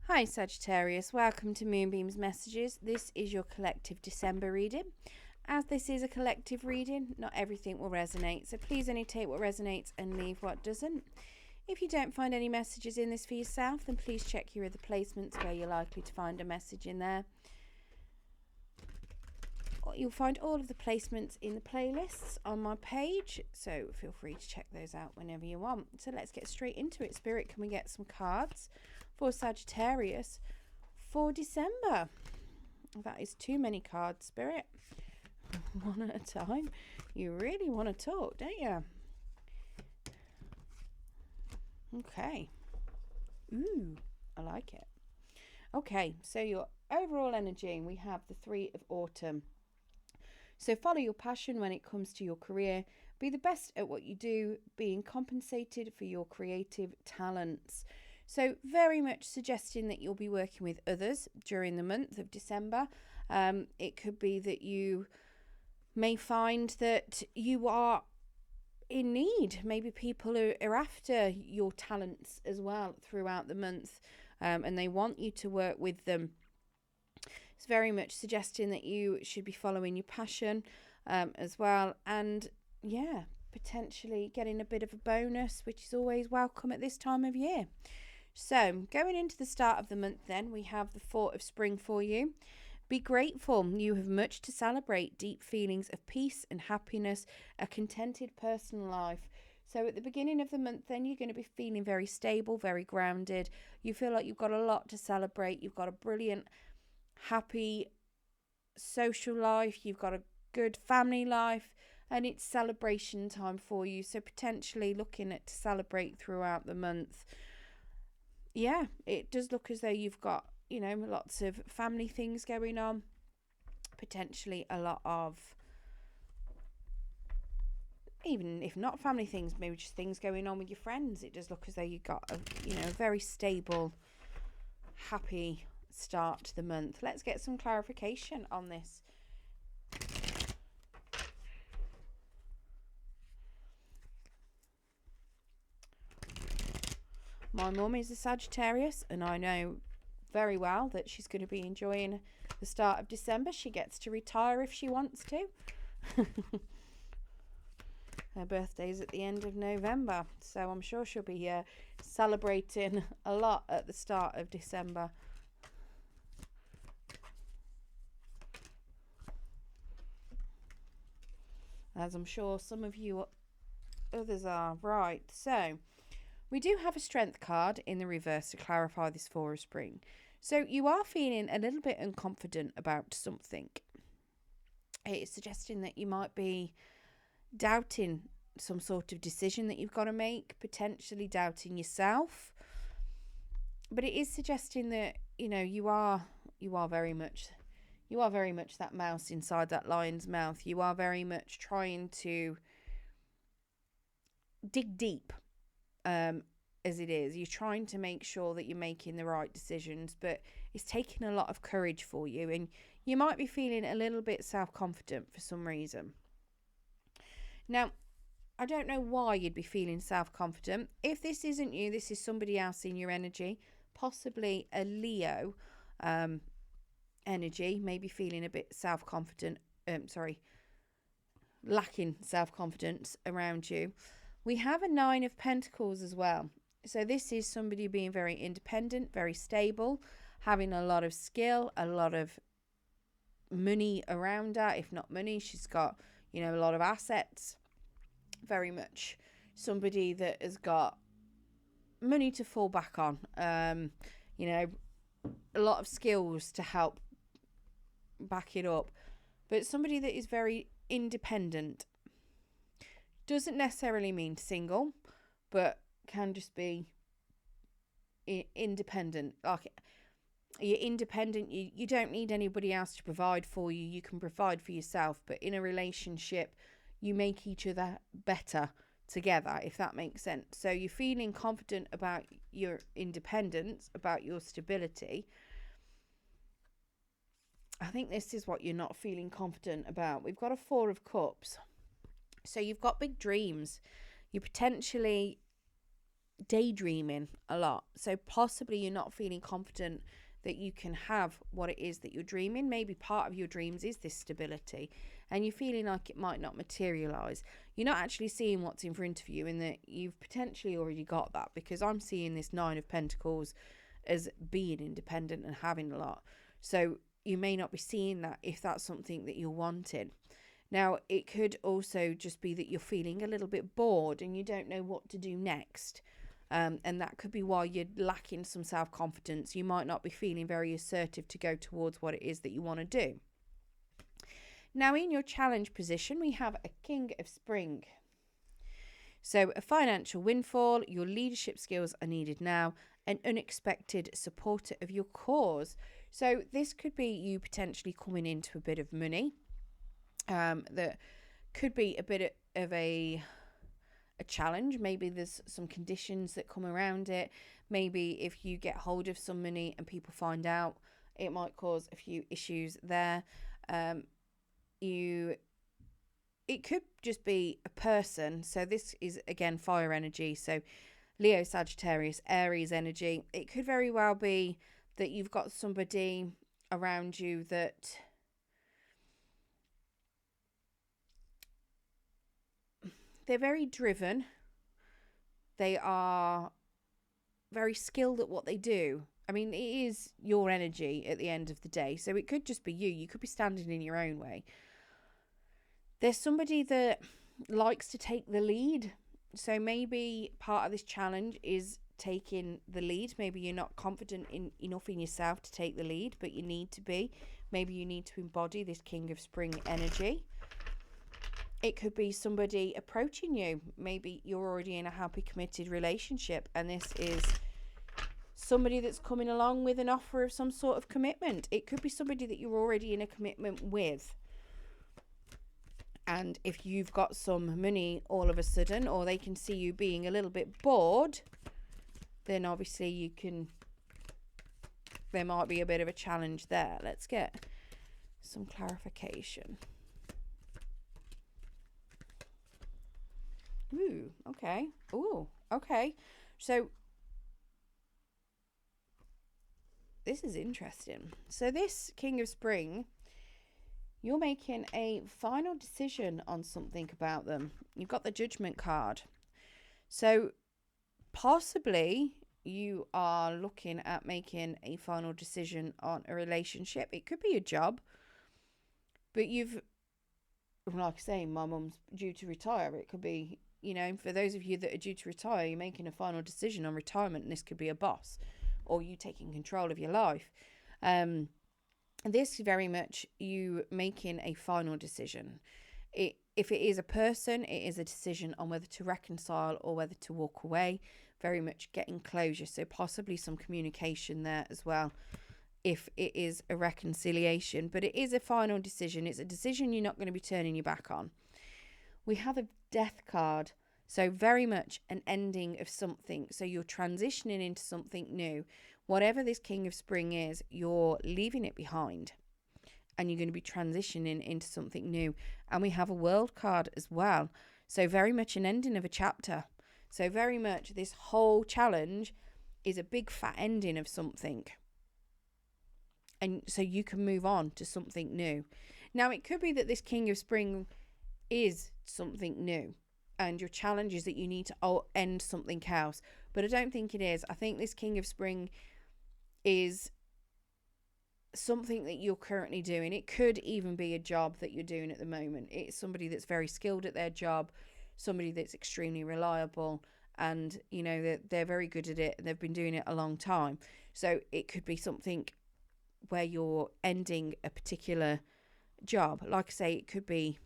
Hi Sagittarius, welcome to Moonbeam's Messages. This is your collective December reading. As this is a collective reading, not everything will resonate, so please only take what resonates and leave what doesn't. If you don't find any messages in this for yourself, then please check your other placements where you're likely to find a message in there. You'll find all of the placements in the playlists on my page, so feel free to check those out whenever you want. So let's get straight into it. Spirit, can we get some cards for Sagittarius for December? That is too many cards, Spirit. One at a time. You really want to talk, don't you? Okay. Ooh, I like it. Okay, so your overall energy, we have the Three of Autumn. So follow your passion when it comes to your career. Be the best at what you do, being compensated for your creative talents. So very much suggesting that you'll be working with others during the month of December. It could be that you may find that you are in need. Maybe people are after your talents as well throughout the month, and they want you to work with them. It's very much suggesting that you should be following your passion as well. And yeah, potentially getting a bit of a bonus, which is always welcome at this time of year. So going into the start of the month then, we have the Four of Spring for you. Be grateful. You have much to celebrate. Deep feelings of peace and happiness, a contented personal life. So at the beginning of the month then, you're going to be feeling very stable, very grounded. You feel like you've got a lot to celebrate. You've got a brilliant, happy social life. You've got a good family life. And it's celebration time for you. So potentially looking at to celebrate throughout the month. Yeah, it does look as though you've got, lots of family things going on. Potentially a lot of, even if not family things, maybe just things going on with your friends. It does look as though you've got a very stable, happy start to the month. Let's get some clarification on this. My mum is a Sagittarius, and I know very well that she's going to be enjoying the start of December. She gets to retire if she wants to. Her birthday's at the end of November, so I'm sure she'll be celebrating a lot at the start of December. As I'm sure some of you others are. Right, so we do have a strength card in the reverse to clarify this Four of Spring. So you are feeling a little bit unconfident about something. It's suggesting that you might be doubting some sort of decision that you've got to make, potentially doubting yourself. But it is suggesting that, you are very much that mouse inside that lion's mouth. You are very much trying to dig deep. As it is, you're trying to make sure that you're making the right decisions, but it's taking a lot of courage for you, and you might be feeling a little bit self-confident for some reason. Now, I don't know why you'd be feeling self-confident. If this isn't you, this is somebody else in your energy, possibly a Leo energy, maybe feeling a bit self-confident, lacking self-confidence around you. We have a Nine of Pentacles as well. So this is somebody being very independent, very stable, having a lot of skill, a lot of money around her. If not money, she's got, a lot of assets. Very much somebody that has got money to fall back on. A lot of skills to help back it up. But somebody that is very independent. Doesn't necessarily mean single, but can just be independent. Like, you're independent. You don't need anybody else to provide for you. You can provide for yourself. But in a relationship, you make each other better together, if that makes sense. So you're feeling confident about your independence, about your stability. I think this is what you're not feeling confident about. We've got a Four of Cups. So you've got big dreams. You potentially daydreaming a lot. So possibly you're not feeling confident that you can have what it is that you're dreaming. Maybe part of your dreams is this stability, and you're feeling like it might not materialize. You're not actually seeing what's in front of you, and that you've potentially already got that, because I'm seeing this Nine of Pentacles as being independent and having a lot. So you may not be seeing that if that's something that you're wanting. Now, it could also just be that you're feeling a little bit bored and you don't know what to do next. And that could be why you're lacking some self-confidence. You might not be feeling very assertive to go towards what it is that you want to do. Now, in your challenge position, we have a King of Spring. So a financial windfall, your leadership skills are needed now, an unexpected supporter of your cause. So this could be you potentially coming into a bit of money. That could be a bit of a challenge. Maybe there's some conditions that come around it. Maybe if you get hold of some money and people find out, it might cause a few issues there. It could just be a person. So this is, again, fire energy. So Leo, Sagittarius, Aries energy. It could very well be that you've got somebody around you that they're very driven. They are very skilled at what they do. I mean, it is your energy at the end of the day. So it could just be you. You could be standing in your own way. There's somebody that likes to take the lead. So maybe part of this challenge is taking the lead. Maybe you're not confident enough in yourself to take the lead, but you need to be. Maybe you need to embody this King of Spring energy. It could be somebody approaching you. Maybe you're already in a happy, committed relationship, and this is somebody that's coming along with an offer of some sort of commitment. It could be somebody that you're already in a commitment with. And if you've got some money all of a sudden, or they can see you being a little bit bored, then obviously there might be a bit of a challenge there. Let's get some clarification. Ooh, okay. Ooh, okay. So this is interesting. So this King of Spring, you're making a final decision on something about them. You've got the Judgment card. So possibly you are looking at making a final decision on a relationship. It could be a job, but like I say, my mum's due to retire. It could be, for those of you that are due to retire, you're making a final decision on retirement, and this could be a boss or you taking control of your life. This is very much you making a final decision. If it is a person, it is a decision on whether to reconcile or whether to walk away. Very much getting closure. So possibly some communication there as well, if it is a reconciliation. But it is a final decision. It's a decision you're not going to be turning your back on. We have a Death card. So very much an ending of something. So you're transitioning into something new. Whatever this King of Spring is, you're leaving it behind. And you're going to be transitioning into something new. And we have a World card as well. So very much an ending of a chapter. So very much this whole challenge is a big fat ending of something. And so you can move on to something new. Now, it could be that this King of Spring is something new, and your challenge is that you need to end something else. But I don't think it is. I think this King of Spring is something that you're currently doing. It could even be a job that you're doing at the moment. It's somebody that's very skilled at their job, somebody that's extremely reliable, and that they're very good at it, and they've been doing it a long time. So it could be something where you're ending a particular job. Like I say, it could be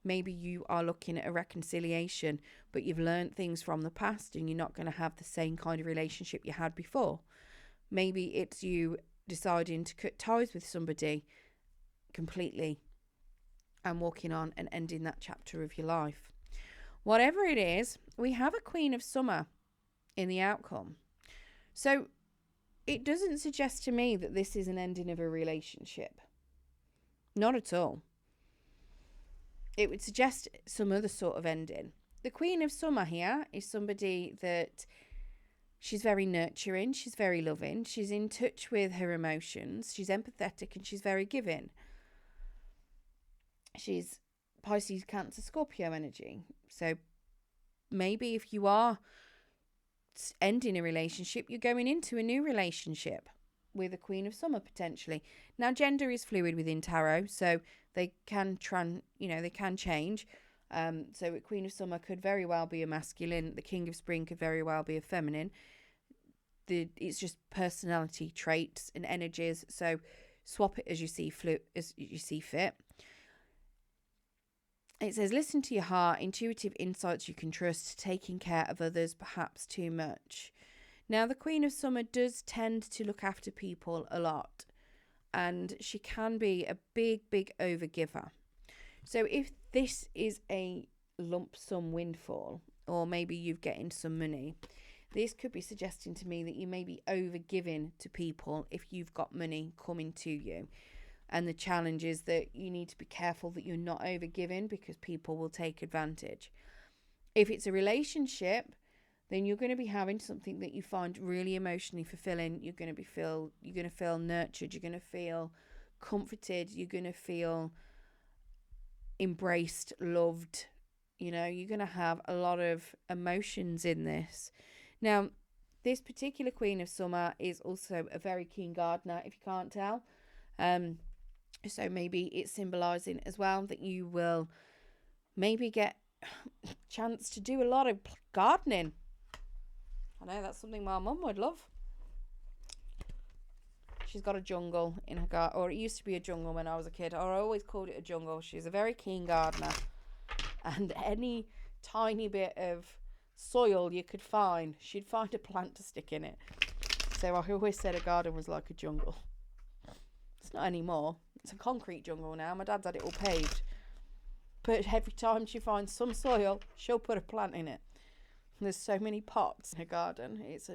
maybe you are looking at a reconciliation, but you've learned things from the past and you're not going to have the same kind of relationship you had before. Maybe it's you deciding to cut ties with somebody completely and walking on and ending that chapter of your life. Whatever it is, we have a Queen of Summer in the outcome. So it doesn't suggest to me that this is an ending of a relationship. Not at all. It would suggest some other sort of ending. the Queen of Summer here is somebody that she's very nurturing, she's very loving, she's in touch with her emotions, she's empathetic, and she's very giving. She's Pisces, Cancer, Scorpio energy. So maybe if you are ending a relationship, you're going into a new relationship with a Queen of Summer potentially. Now, gender is fluid within tarot, so they can they can change. So a Queen of Summer could very well be a masculine. The King of Spring could very well be a feminine. It's just personality traits and energies. So swap it as you see fit. It says, listen to your heart, intuitive insights you can trust, taking care of others perhaps too much. Now, the Queen of Summer does tend to look after people a lot, and she can be a big overgiver. So if this is a lump sum windfall, or maybe you're getting some money, this could be suggesting to me that you may be overgiving to people if you've got money coming to you. And the challenge is that you need to be careful that you're not overgiving, because people will take advantage. If it's a relationship, then you're going to be having something that you find really emotionally fulfilling. You're going to feel nurtured. You're going to feel comforted. You're going to feel embraced, loved. You're going to have a lot of emotions in this. Now, this particular Queen of Summer is also a very keen gardener, if you can't tell. So maybe it's symbolising as well that you will maybe get a chance to do a lot of gardening. I know that's something my mum would love. She's got a jungle in her garden, or it used to be a jungle when I was a kid, or I always called it a jungle. She's a very keen gardener, and any tiny bit of soil you could find, she'd find a plant to stick in it. So I always said a garden was like a jungle. It's not anymore. It's a concrete jungle now. My dad's had it all paved. But every time she finds some soil, she'll put a plant in it. And there's so many pots in her garden. It's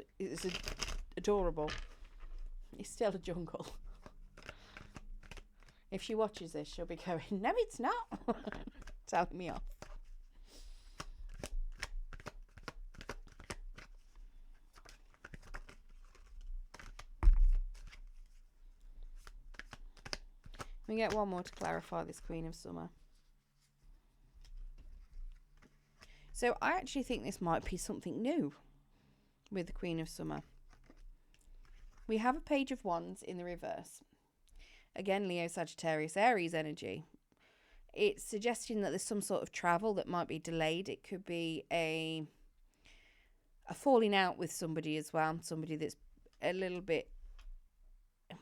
adorable. It's still a jungle. If she watches this, she'll be going, no, it's not. Telling me off. We get one more to clarify this Queen of Summer. So I actually think this might be something new with the Queen of Summer. We have a Page of Wands in the reverse. Again, Leo, Sagittarius, Aries energy. It's suggesting that there's some sort of travel that might be delayed. It could be a falling out with somebody as well. Somebody that's a little bit,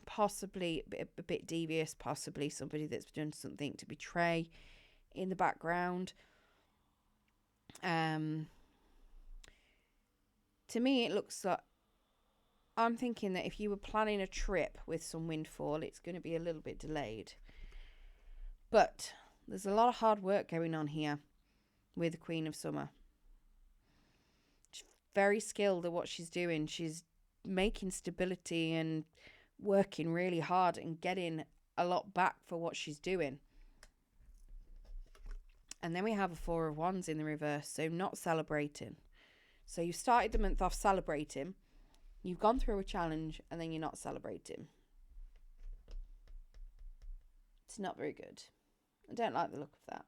possibly a bit devious, possibly somebody that's done something to betray in the background. To me, it looks like, I'm thinking that if you were planning a trip with some windfall, it's going to be a little bit delayed. But there's a lot of hard work going on here with the Queen of Summer. She's very skilled at what she's doing. She's making stability and working really hard and getting a lot back for what she's doing. And then we have a Four of Wands in the reverse, so not celebrating. So you started the month off celebrating, you've gone through a challenge, and then you're not celebrating. It's not very good. I don't like the look of that.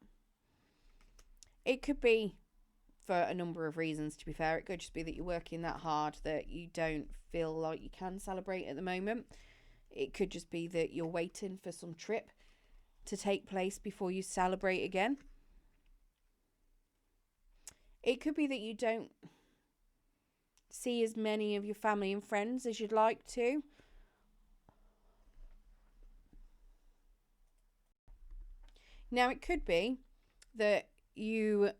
It could be for a number of reasons, to be fair. It could just be that you're working that hard that you don't feel like you can celebrate at the moment. It could just be that you're waiting for some trip to take place before you celebrate again. It could be that you don't see as many of your family and friends as you'd like to. Now, it could be that you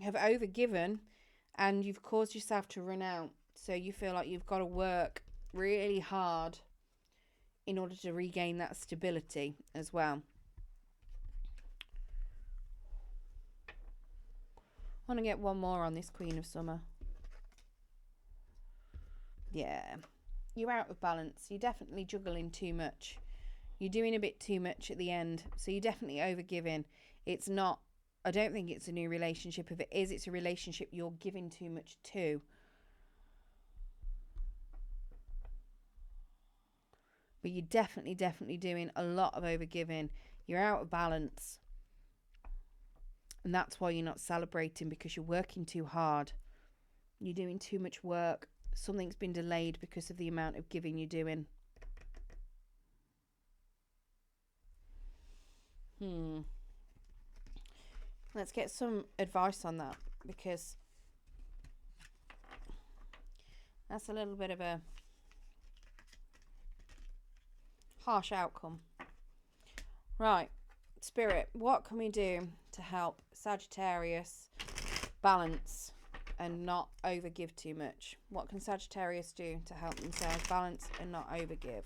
have overgiven and you've caused yourself to run out. So you feel like you've got to work really hard in order to regain that stability as well. I want to get one more on this Queen of Summer. Yeah, you're out of balance. You're definitely juggling too much. You're doing a bit too much at the end. So you're definitely overgiving. It's not I don't think it's a new relationship. If it is, it's a relationship you're giving too much to. But you're definitely doing a lot of overgiving. You're out of balance. And that's why you're not celebrating, because you're working too hard. You're doing too much work. Something's been delayed because of the amount of giving you're doing. Let's get some advice on that, because that's a little bit of a harsh outcome. Right, Spirit, what can we do to help Sagittarius balance and not overgive too much? What can Sagittarius do to help themselves balance and not overgive?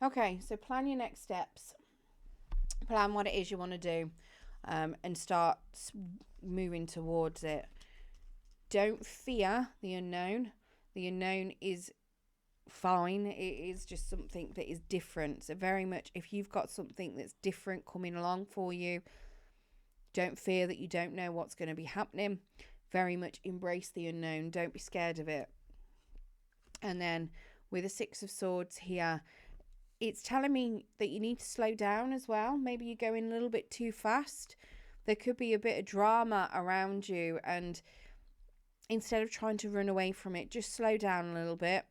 Okay, so plan your next steps. Plan what it is you want to do, and start moving towards it. Don't fear the unknown. The unknown is fine. It is just something that is different. So very much, if you've got something that's different coming along for you, don't fear that you don't know what's going to be happening. Very much embrace the unknown. Don't be scared of it. And then with the Six of Swords here, it's telling me that you need to slow down as well. Maybe you're going a little bit too fast. There could be a bit of drama around you, and instead of trying to run away from it, just slow down a little bit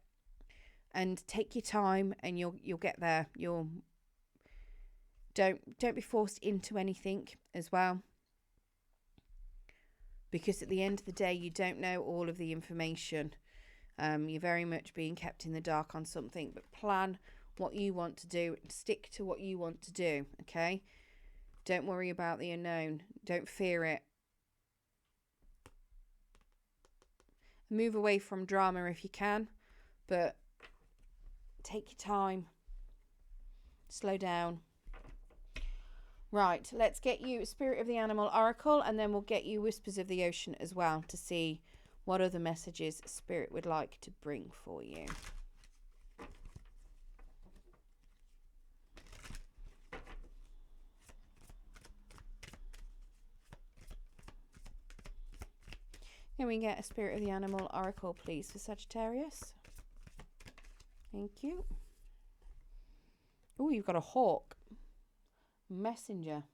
and take your time, and you'll get there. Don't be forced into anything as well, because at the end of the day, you don't know all of the information. You're very much being kept in the dark on something, but plan what you want to do. Stick to what you want to do, okay? Don't worry about the unknown. Don't fear it. Move away from drama if you can, but take your time. Slow down. Right, let's get you Spirit of the Animal Oracle, and then we'll get you Whispers of the Ocean as well, to see what other messages Spirit would like to bring for you. Can we get a Spirit of the Animal Oracle, please, for Sagittarius? Thank you. Oh, you've got a hawk. Messenger.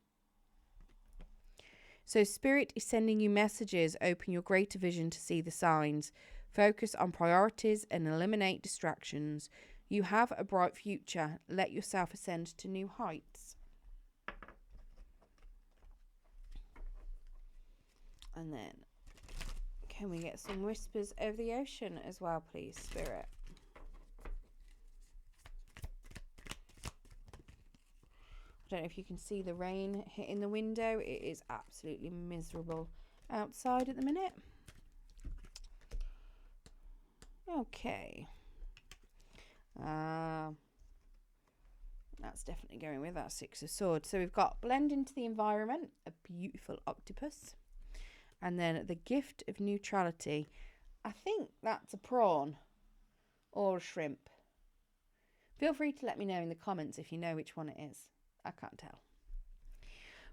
So Spirit is sending you messages. Open your greater vision to see the signs. Focus on priorities and eliminate distractions. You have a bright future. Let yourself ascend to new heights. And then, can we get some Whispers of the Ocean as well, please, Spirit? I don't know if you can see the rain hitting the window. It is absolutely miserable outside at the minute. Okay. That's definitely going with that Six of Swords. So we've got blend into the environment, a beautiful octopus. And then the gift of neutrality. I think that's a prawn or a shrimp. Feel free to let me know in the comments if you know which one it is. I can't tell.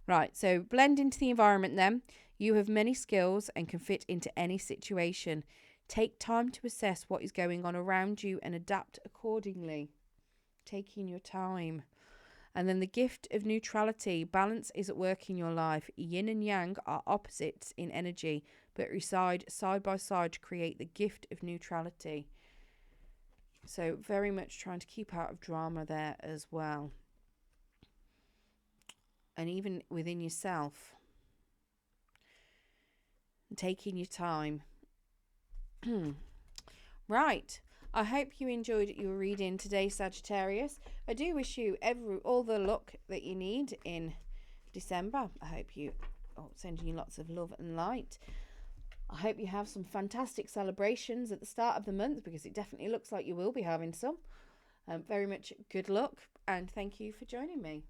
Right, so blend into the environment then. You have many skills and can fit into any situation. Take time to assess what is going on around you and adapt accordingly. Taking your time. And then the gift of neutrality. Balance is at work in your life. Yin and yang are opposites in energy, but reside side by side to create the gift of neutrality. So very much trying to keep out of drama there as well. And even within yourself. Taking your time. Right. I hope you enjoyed your reading today, Sagittarius. I do wish you all the luck that you need in December. I hope you sending you lots of love and light. I hope you have some fantastic celebrations at the start of the month, because it definitely looks like you will be having some. Very much good luck, and thank you for joining me.